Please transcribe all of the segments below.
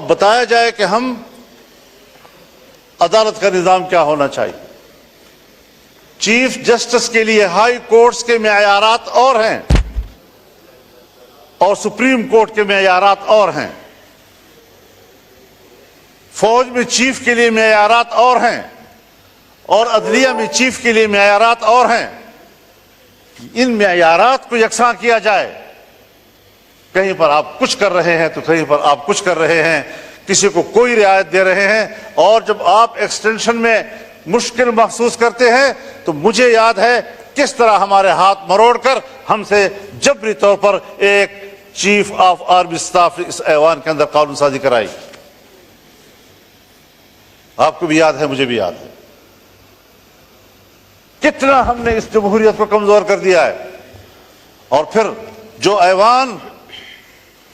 بتایا جائے کہ ہم عدالت کا نظام کیا ہونا چاہیے۔ چیف جسٹس کے لیے ہائی کورٹس کے معیارات اور ہیں اور سپریم کورٹ کے معیارات اور ہیں، فوج میں چیف کے لیے معیارات اور ہیں اور عدلیہ میں چیف کے لیے معیارات اور ہیں۔ ان معیارات کو یکساں کیا جائے، کہیں پر آپ کچھ کر رہے ہیں تو کہیں پر آپ کچھ کر رہے ہیں، کسی کو کوئی رعایت دے رہے ہیں، اور جب آپ ایکسٹینشن میں مشکل محسوس کرتے ہیں تو مجھے یاد ہے کس طرح ہمارے ہاتھ مروڑ کر ہم سے جبری طور پر ایک چیف آف آرمی اسٹاف اس ایوان کے اندر قانون سازی کرائی۔ آپ کو بھی یاد ہے، مجھے بھی یاد ہے کتنا ہم نے اس جمہوریت کو کمزور کر دیا ہے۔ اور پھر جو ایوان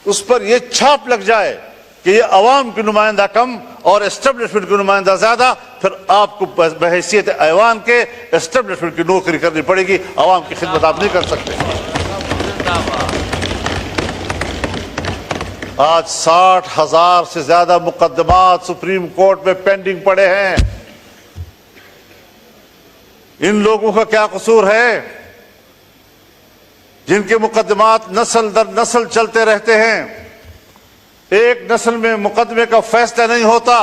اس پر یہ چھاپ لگ جائے کہ یہ عوام کی نمائندہ کم اور اسٹیبلشمنٹ کی نمائندہ زیادہ، پھر آپ کو بحیثیت ایوان کے اسٹیبلشمنٹ کی نوکری کرنی پڑے گی، عوام کی خدمت آپ نہیں کر سکتے۔ آج 60,000 سے زیادہ مقدمات سپریم کورٹ میں پینڈنگ پڑے ہیں۔ ان لوگوں کا کیا قصور ہے جن کے مقدمات نسل در نسل چلتے رہتے ہیں؟ ایک نسل میں مقدمے کا فیصلہ نہیں ہوتا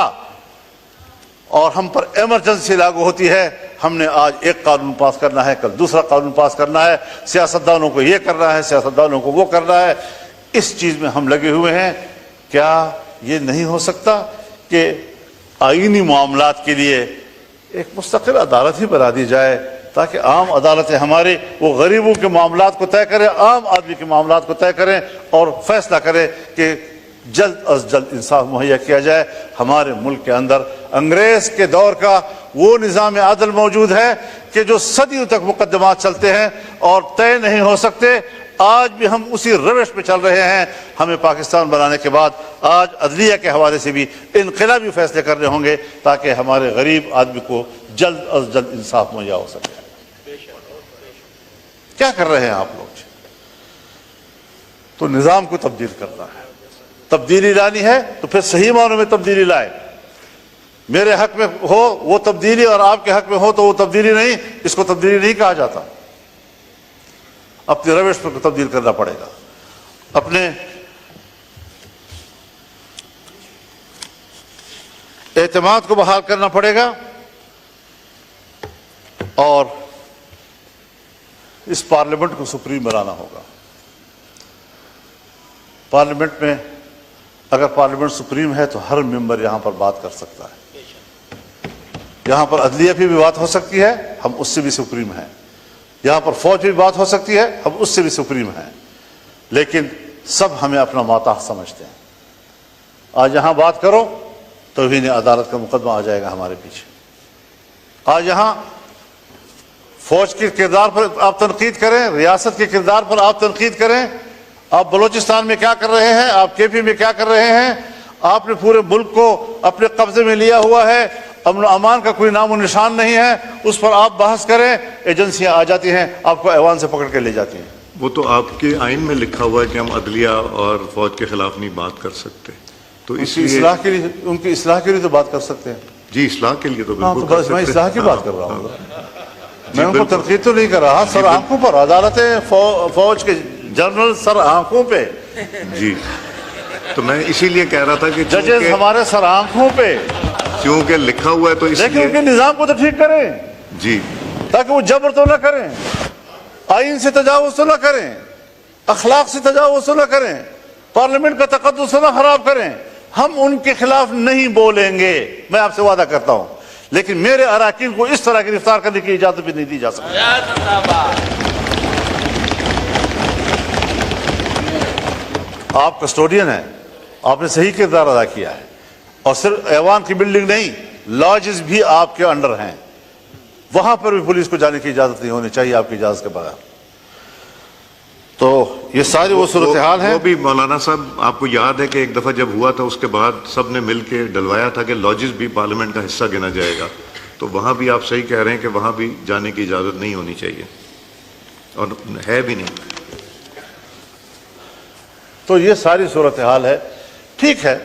اور ہم پر ایمرجنسی لاگو ہوتی ہے۔ ہم نے آج ایک قانون پاس کرنا ہے، کل دوسرا قانون پاس کرنا ہے، سیاستدانوں کو یہ کرنا ہے، سیاستدانوں کو وہ کرنا ہے، اس چیز میں ہم لگے ہوئے ہیں۔ کیا یہ نہیں ہو سکتا کہ آئینی معاملات کے لیے ایک مستقل عدالت ہی بنا دی جائے تاکہ عام عدالتیں ہمارے وہ غریبوں کے معاملات کو طے کریں، عام آدمی کے معاملات کو طے کریں اور فیصلہ کریں کہ جلد از جلد انصاف مہیا کیا جائے۔ ہمارے ملک کے اندر انگریز کے دور کا وہ نظام عدل موجود ہے کہ جو صدیوں تک مقدمات چلتے ہیں اور طے نہیں ہو سکتے۔ آج بھی ہم اسی روش پہ چل رہے ہیں۔ ہمیں پاکستان بنانے کے بعد آج عدلیہ کے حوالے سے بھی انقلابی فیصلے کرنے ہوں گے تاکہ ہمارے غریب آدمی کو جلد از جلد انصاف مہیا ہو سکے۔ کیا کر رہے ہیں آپ لوگ؟ تو نظام کو تبدیل کرنا ہے، تبدیلی لانی ہے تو پھر صحیح معنوں میں تبدیلی لائے۔ میرے حق میں ہو وہ تبدیلی اور آپ کے حق میں ہو تو وہ تبدیلی نہیں، اس کو تبدیلی نہیں کہا جاتا۔ اپنے روش پر تبدیل کرنا پڑے گا، اپنے اعتماد کو بحال کرنا پڑے گا، اور اس پارلیمنٹ کو سپریم بنانا ہوگا۔ پارلیمنٹ میں اگر پارلیمنٹ سپریم ہے تو ہر ممبر یہاں پر بات کر سکتا ہے، یہاں پر عدلیہ پہ بھی بات ہو سکتی ہے، ہم اس سے بھی سپریم ہیں، یہاں پر فوج پہ بھی بات ہو سکتی ہے، ہم اس سے بھی سپریم ہیں، لیکن سب ہمیں اپنا ماتحت سمجھتے ہیں۔ آج یہاں بات کرو توہین عدالت کا مقدمہ آ جائے گا ہمارے پیچھے۔ آج یہاں فوج کے کردار پر آپ تنقید کریں، ریاست کے کردار پر آپ تنقید کریں، آپ بلوچستان میں کیا کر رہے ہیں، آپ کے پی میں کیا کر رہے ہیں، آپ نے پورے ملک کو اپنے قبضے میں لیا ہوا ہے، امن و امان کا کوئی نام و نشان نہیں ہے، اس پر آپ بحث کریں، ایجنسیاں آ جاتی ہیں آپ کو ایوان سے پکڑ کے لے جاتی ہیں۔ وہ تو آپ کے آئین میں لکھا ہوا ہے کہ ہم عدلیہ اور فوج کے خلاف نہیں بات کر سکتے، تو اس لیے ان کی اصلاح کے لیے تو بات کر سکتے ہیں۔ جی اصلاح کے لیے تو ہاں، بالکل تو بس میں اصلاح کی بات کر رہا ہوں، میں ان کو تنقید تو نہیں کر رہا، سر آنکھوں پر عدالتیں فوج کے جنرل سر آنکھوں پہ، جی تو میں اسی لیے کہہ رہا تھا کہ ججز ہمارے سر آنکھوں پہ، کیونکہ لکھا ہوا ہے تو اس لیکن لیے ان کے نظام کو تو ٹھیک کریں جی تاکہ وہ جبر تو نہ کریں، آئین سے تجاوز تو نہ کریں، اخلاق سے تجاوز تو نہ کریں، پارلیمنٹ کا تقدس نہ خراب کریں۔ ہم ان کے خلاف نہیں بولیں گے، میں آپ سے وعدہ کرتا ہوں، لیکن میرے اراکین کو اس طرح گرفتار کرنے کی اجازت بھی نہیں دی جا سکتی۔ آپ کسٹوڈین ہیں، آپ نے صحیح کردار ادا کیا ہے، اور صرف ایوان کی بلڈنگ نہیں، لاجز بھی آپ کے انڈر ہیں، وہاں پر بھی پولیس کو جانے کی اجازت نہیں ہونی چاہیے آپ کی اجازت کے بغیر۔ تو یہ ساری وہ صورتحال ہے۔ وہ بھی مولانا صاحب آپ کو یاد ہے کہ ایک دفعہ جب ہوا تھا اس کے بعد سب نے مل کے ڈلوایا تھا کہ لاجز بھی پارلیمنٹ کا حصہ گنا جائے گا، تو وہاں بھی آپ صحیح کہہ رہے ہیں کہ وہاں بھی جانے کی اجازت نہیں ہونی چاہیے، اور ہے بھی نہیں۔ تو یہ ساری صورتحال ہے۔ ٹھیک ہے،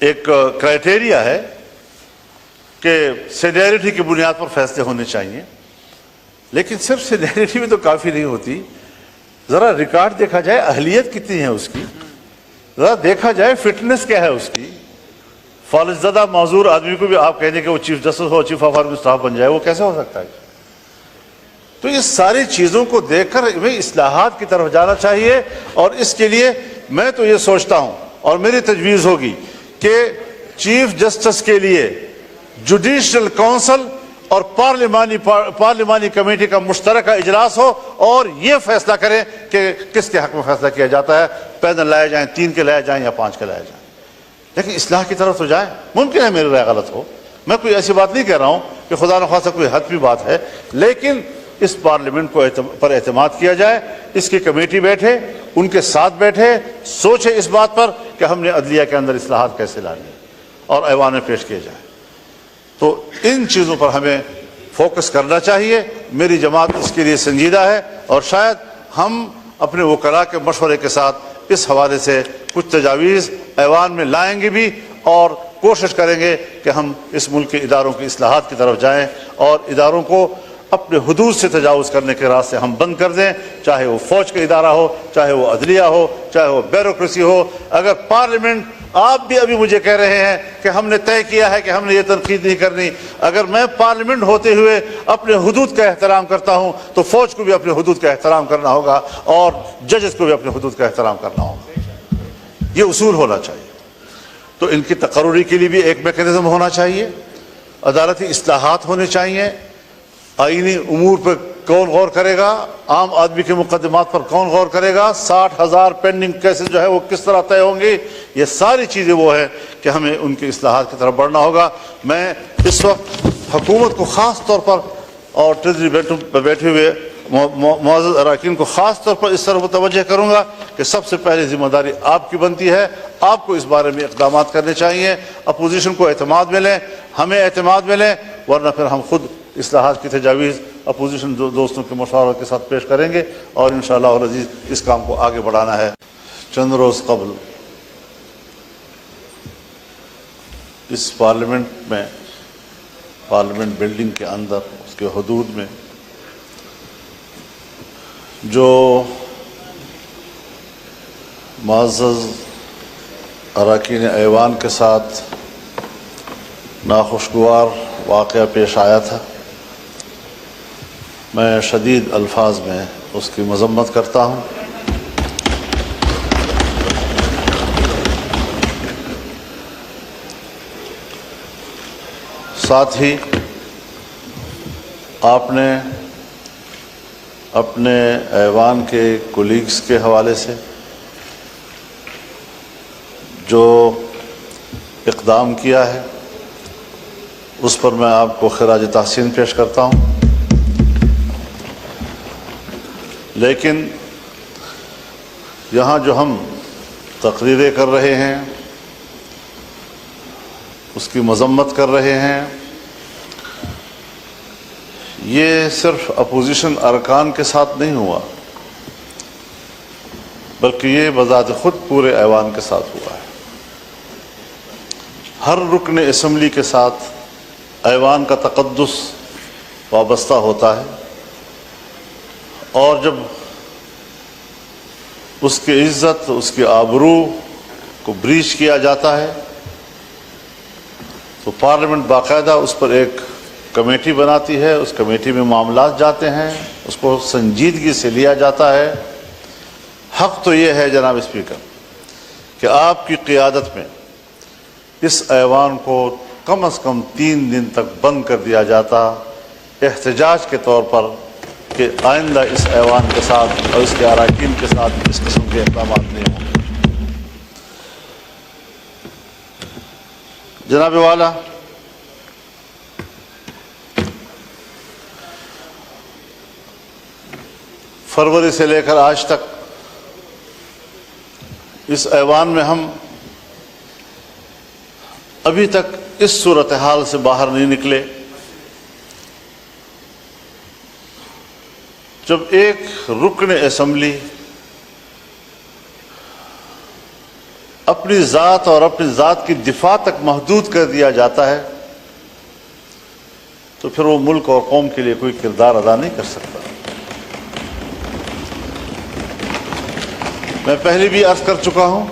ایک کرائٹیریا ہے کہ سینیئرٹی کی بنیاد پر فیصلے ہونے چاہیے، لیکن صرف سینیئرٹی میں تو کافی نہیں ہوتی، ذرا ریکارڈ دیکھا جائے، اہلیت کتنی ہے اس کی، ذرا دیکھا جائے فٹنس کیا ہے اس کی۔ فالج زدہ معذور آدمی کو بھی آپ کہہ دیں کہ وہ چیف جسٹس ہو، چیف آف آرمی اسٹاف بن جائے، وہ کیسے ہو سکتا ہے؟ تو اس ساری چیزوں کو دیکھ کر ہمیں اصلاحات کی طرف جانا چاہیے، اور اس کے لیے میں تو یہ سوچتا ہوں اور میری تجویز ہوگی کہ چیف جسٹس کے لیے جوڈیشل کونسل اور پارلیمانی کمیٹی کا مشترکہ اجلاس ہو، اور یہ فیصلہ کریں کہ کس کے حق میں فیصلہ کیا جاتا ہے، پینل لائے جائیں، 3 کے لائے جائیں یا 5 کے لائے جائیں، لیکن اصلاح کی طرف تو جائیں۔ ممکن ہے میری رائے غلط ہو، میں کوئی ایسی بات نہیں کہہ رہا ہوں کہ خدا نخواستہ کوئی حتمی بات ہے، لیکن اس پارلیمنٹ کو پر اعتماد کیا جائے، اس کی کمیٹی بیٹھے، ان کے ساتھ بیٹھے، سوچے اس بات پر کہ ہم نے عدلیہ کے اندر اصلاحات کیسے لانی ہے اور ایوان میں پیش کیے جائیں۔ تو ان چیزوں پر ہمیں فوکس کرنا چاہیے۔ میری جماعت اس کے لیے سنجیدہ ہے، اور شاید ہم اپنے وکلاء کے مشورے کے ساتھ اس حوالے سے کچھ تجاویز ایوان میں لائیں گے بھی، اور کوشش کریں گے کہ ہم اس ملک کے اداروں کی اصلاحات کی طرف جائیں، اور اداروں کو اپنے حدود سے تجاوز کرنے کے راستے ہم بند کر دیں، چاہے وہ فوج کا ادارہ ہو، چاہے وہ عدلیہ ہو، چاہے وہ بیوروکریسی ہو۔ اگر پارلیمنٹ، آپ بھی ابھی مجھے کہہ رہے ہیں کہ ہم نے طے کیا ہے کہ ہم نے یہ تنقید نہیں کرنی، اگر میں پارلیمنٹ ہوتے ہوئے اپنے حدود کا احترام کرتا ہوں تو فوج کو بھی اپنے حدود کا احترام کرنا ہوگا، اور ججز کو بھی اپنے حدود کا احترام کرنا ہوگا۔ یہ اصول ہونا چاہیے۔ تو ان کی تقرری کے لیے بھی ایک میکینزم ہونا چاہیے، عدالتی اصلاحات ہونے چاہیے۔ آئینی امور پر کون غور کرے گا، عام آدمی کے مقدمات پر کون غور کرے گا، 60,000 پینڈنگ کیسز جو ہے وہ کس طرح طے ہوں گے، یہ ساری چیزیں وہ ہیں کہ ہمیں ان کی اصلاحات کی طرف بڑھنا ہوگا۔ میں اس وقت حکومت کو خاص طور پر اور ٹریجری پہ بیٹھے ہوئے معزز اراکین کو خاص طور پر اس طرح متوجہ کروں گا کہ سب سے پہلے ذمہ داری آپ کی بنتی ہے، آپ کو اس بارے میں اقدامات کرنے چاہیے۔ اپوزیشن کو اعتماد ملے، ہمیں اعتماد ملے، ورنہ پھر ہم خود اصلاحات کی تجاویز اپوزیشن دوستوں کے مشوروں کے ساتھ پیش کریں گے، اور انشاءاللہ العزیز اس کام کو آگے بڑھانا ہے۔ چند روز قبل اس پارلیمنٹ میں، پارلیمنٹ بلڈنگ کے اندر، اس کے حدود میں جو معزز اراکین ایوان کے ساتھ ناخوشگوار واقعہ پیش آیا تھا، میں شدید الفاظ میں اس کی مذمت کرتا ہوں۔ ساتھ ہی آپ نے اپنے ایوان کے کولیگز کے حوالے سے جو اقدام کیا ہے اس پر میں آپ کو خراج تحسین پیش کرتا ہوں، لیکن یہاں جو ہم تقریریں کر رہے ہیں، اس کی مذمت کر رہے ہیں، یہ صرف اپوزیشن ارکان کے ساتھ نہیں ہوا، بلکہ یہ بذات خود پورے ایوان کے ساتھ ہوا ہے۔ ہر رکن اسمبلی کے ساتھ ایوان کا تقدس وابستہ ہوتا ہے، اور جب اس کی عزت، اس کی آبرو کو بریچ کیا جاتا ہے تو پارلیمنٹ باقاعدہ اس پر ایک کمیٹی بناتی ہے، اس کمیٹی میں معاملات جاتے ہیں، اس کو سنجیدگی سے لیا جاتا ہے۔ حق تو یہ ہے جناب اسپیکر کہ آپ کی قیادت میں اس ایوان کو کم از کم 3 دن تک بند کر دیا جاتا، احتجاج کے طور پر، کہ آئندہ اس ایوان کے ساتھ اور اس کے اراکین کے ساتھ اس قسم کے اقدامات نہیں ہوں۔ جناب والا، فروری سے لے کر آج تک اس ایوان میں ہم ابھی تک اس صورتحال سے باہر نہیں نکلے جب ایک رکن اسمبلی اپنی ذات اور اپنی ذات کی دفاع تک محدود کر دیا جاتا ہے تو پھر وہ ملک اور قوم کے لیے کوئی کردار ادا نہیں کر سکتا۔ میں پہلے بھی عرض کر چکا ہوں